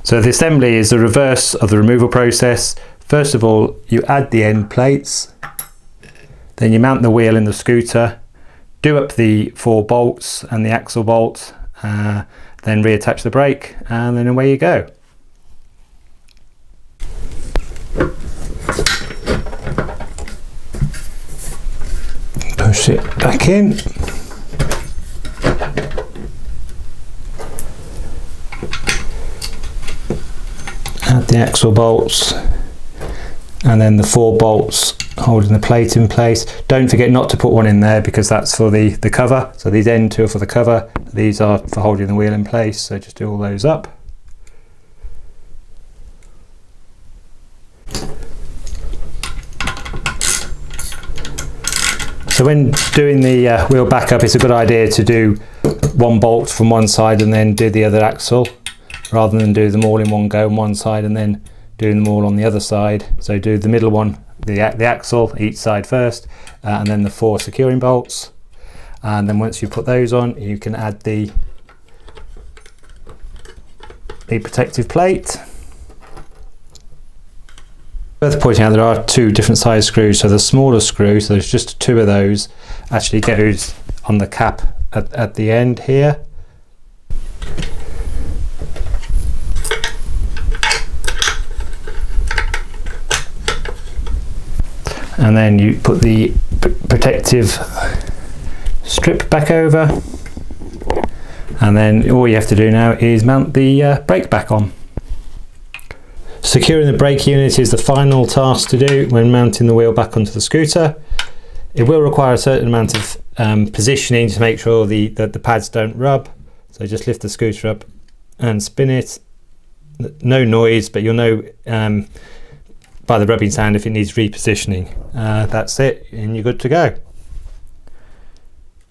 So the assembly is the reverse of the removal process. First of all, you add the end plates, then you mount the wheel in the scooter, do up the 4 bolts and the axle bolt, then reattach the brake, and then away you go. Push it back in. Add the axle bolts and then the 4 bolts holding the plate in place. Don't forget not to put one in there because that's for the cover. So these end 2 are for the cover, these are for holding the wheel in place, so just do all those up. So when doing the wheel backup, it's a good idea to do 1 bolt from one side and then do the other axle, rather than do them all in one go on one side and then doing them all on the other side. So do the middle one, the axle, each side first, and then the 4 securing bolts. And then once you put those on, you can add the protective plate. Worth pointing out there are 2 different size screws. So the smaller screw, so there's just 2 of those, actually goes on the cap at the end here. And then you put the protective strip back over, and then all you have to do now is mount the brake back on. Securing the brake unit is the final task to do when mounting the wheel back onto the scooter. It will require a certain amount of positioning to make sure that the pads don't rub. So just lift the scooter up and spin it. No noise, but you'll know by the rubbing sound if it needs repositioning. That's it, and you're good to go.